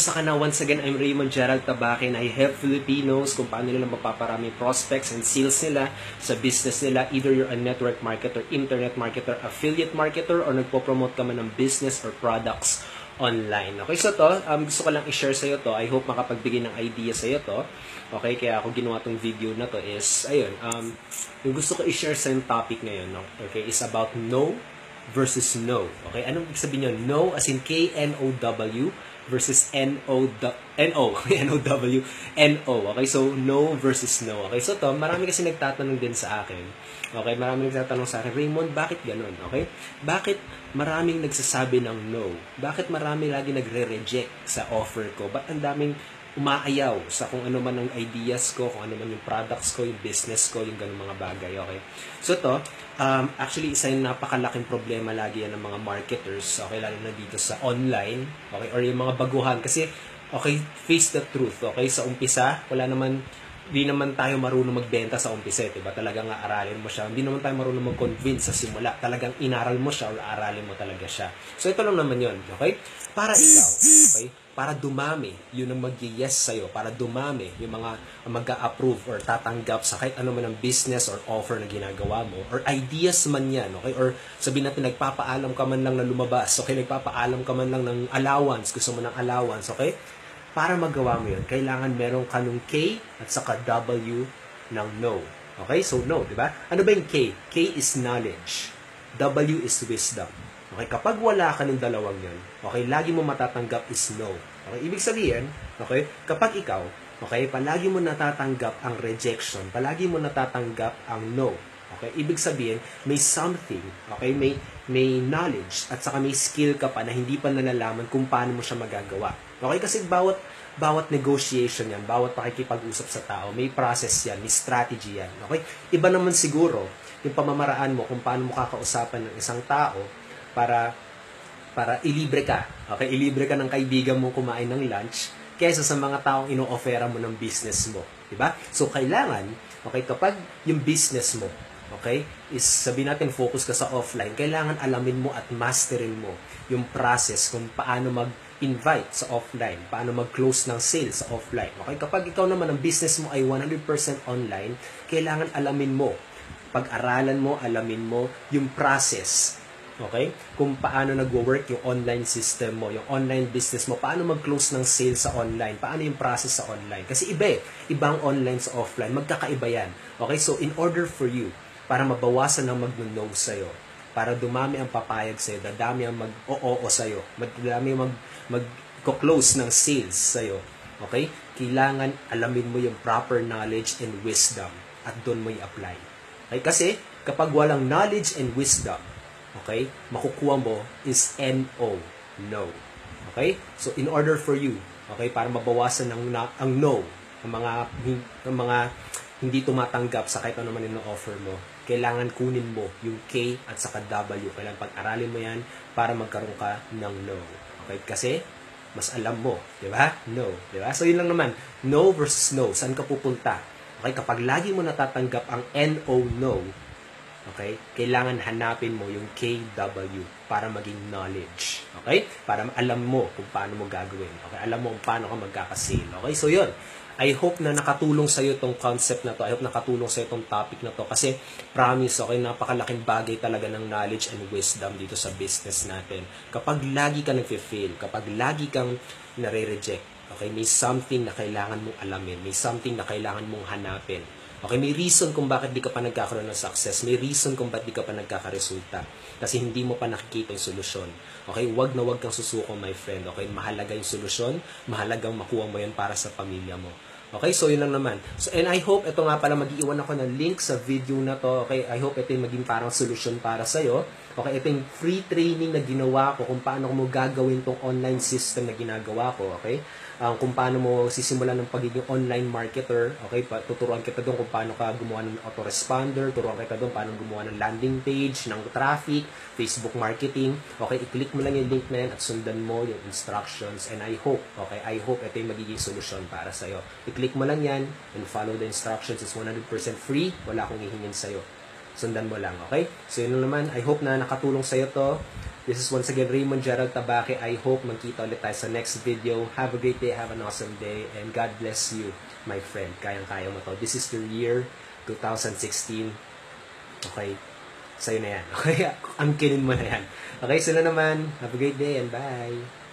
Kamusta ka na? Once again, I'm Raymond Gerald Tabaque and I help Filipinos kung paano nila mapaparami prospects and sales nila sa business nila. Either you're a network marketer, internet marketer, affiliate marketer, or nagpo-promote ka man ng business or products online. Okay, so to, gusto ko lang i-share sa'yo to. I hope makapagbigay ng idea sa'yo to. Okay, kaya ako ginawa tong video na to is, ayun, yung gusto ko i-share sa yung topic ngayon, no? Okay, is about no versus no. Okay, anong ibig sabihin yun? No as in K-N-O-W versus N-O-W, N-O. Okay, so no versus no. Okay, so to, marami kasi nagtatanong din sa akin. Okay, marami nagtatanong sa akin, Raymond, bakit ganun? Okay, bakit maraming nagsasabi ng no? Bakit marami lagi nagre-reject sa offer ko? Ba't ang daming umaayaw sa kung ano man ang ideas ko, kung ano man yung products ko, yung business ko, yung ganung mga bagay, okay? So to, actually, isa yung napakalaking problema lagi yan ng mga marketers, okay, lalo na dito sa online, okay, or yung mga baguhan, kasi, okay, face the truth, okay, sa umpisa, di naman tayo marunong magbenta sa umpisa, diba? Talagang aralin mo siya. Hindi naman tayo marunong mag-convince sa simula. Talagang inaral mo siya or aralin mo talaga siya. So, ito lang naman yun, okay? Para ikaw, okay? Para dumami, yun ang mag-yes sa'yo. Para dumami, yung mga mag-a-approve or tatanggap sa kahit ano man ang business or offer na ginagawa mo. Or ideas man yan, okay? Or sabihin natin, nagpapaalam ka man lang na lumabas. Okay? Nagpapaalam ka man lang ng allowance. Gusto mo ng allowance, okay? Para magawa mo yun, kailangan meron ka nung K at saka W ng no. Okay? So, no, di ba? Ano ba yung K? K is knowledge. W is wisdom. Okay? Kapag wala ka ng dalawang yun, okay, lagi mo matatanggap is no. Okay? Ibig sabihin, okay, kapag ikaw, okay, palagi mo natatanggap ang rejection, palagi mo natatanggap ang no. Okay? Ibig sabihin, may something, okay, may knowledge at saka may skill ka pa na hindi pa nalalaman kung paano mo siya magagawa. Okay, kasi bawat negotiation yan, bawat pakikipag-usap sa tao, may process yan, may strategy yan. Okay? Iba naman siguro yung pamamaraan mo kung paano mo kakausapan ng isang tao para ilibre ka. Okay? Ilibre ka ng kaibigan mo kumain ng lunch kaysa sa mga taong ino-offera mo ng business mo. Diba? So, kailangan, okay, kapag yung business mo, okay, is sabihin natin focus ka sa offline, kailangan alamin mo at masterin mo yung process kung paano mag-invite sa offline, paano mag-close ng sales sa offline. Okay, kapag ikaw naman ang business mo ay 100% online, kailangan alamin mo, pag-aralan mo, alamin mo yung process. Okay? Kung paano nagwo-work yung online system mo, yung online business mo, paano mag-close ng sales sa online, paano yung process sa online. Kasi ibang online sa offline, magkakaiba yan. Okay? So, in order for you, para mabawasan ang mag-no sa'yo, para dumami ang papayag sa'yo, dadami ang mag-o-o sa'yo, dadami ang mag-close ng sales sa'yo, okay? Kailangan alamin mo yung proper knowledge and wisdom at doon mo i-apply. Okay? Kasi kapag walang knowledge and wisdom, okay, makukuha mo is NO, no. Okay? So in order for you, okay, para mabawasan ang no, ang mga hindi tumatanggap sa kahit ano man yung offer mo, kailangan kunin mo yung K at saka W. Kailangan pag-aralin mo yan para magkaroon ka ng no. Okay? Kasi mas alam mo, di ba? No, di ba? So yun lang naman, no versus no. Saan ka pupunta? Okay? Kapag lagi mo natatanggap ang NO, no, okay, kailangan hanapin mo yung KW para maging knowledge. Okay? Para alam mo kung paano mo gagawin. Okay? Alam mo kung paano ka magkakasale. Okay? So yun. I hope na nakatulong sa'yo itong concept na to. I hope nakatulong sa'yo itong topic na to. Kasi promise, okay, napakalaking bagay talaga ng knowledge and wisdom dito sa business natin. Kapag lagi ka nag-fail, kapag lagi kang nare-reject, okay, may something na kailangan mong alamin. May something na kailangan mong hanapin. Okay, may reason kung bakit di ka pa nagkakaroon ng success. May reason kung bakit di ka pa nagkakaresulta. Kasi hindi mo pa nakikita yung solusyon. Okay, wag na wag kang susuko, my friend. Okay, mahalaga yung solusyon. Mahalagang makuha mo yan para sa pamilya mo. Okay, so yun lang naman. So, and I hope, ito nga pala, mag-iwan ako ng link sa video na to. Okay, I hope ito yung maging parang solusyon para sa'yo. Okay, ito yung free training na ginawa ko kung paano mo gagawin tong online system na ginagawa ko. Okay, kung paano mo sisimulan ng pagiging online marketer. Okay, tuturuan kita doon kung paano ka gumawa ng autoresponder, tuturuan kita doon paano gumawa ng landing page, ng traffic, Facebook marketing. Okay, i-click mo lang yung link na yan at sundan mo yung instructions, and I hope, okay, I hope ito yung magiging solusyon para sa'yo. I-click mo lang yan and follow the instructions. It's 100% free. Wala akong hihingin sa'yo. Sundan mo lang, okay? So yun lang naman. I hope na nakatulong sa'yo to. This is once again Raymond Gerald Tabaque. I hope magkita ulit tayo sa next video. Have a great day, have an awesome day, and God bless you, my friend. Kayang-kaya mo to. This is the year 2016. Okay? Sa'yo na yan. Okay? Angkinin mo na yan. Okay, sila naman. Have a great day and bye.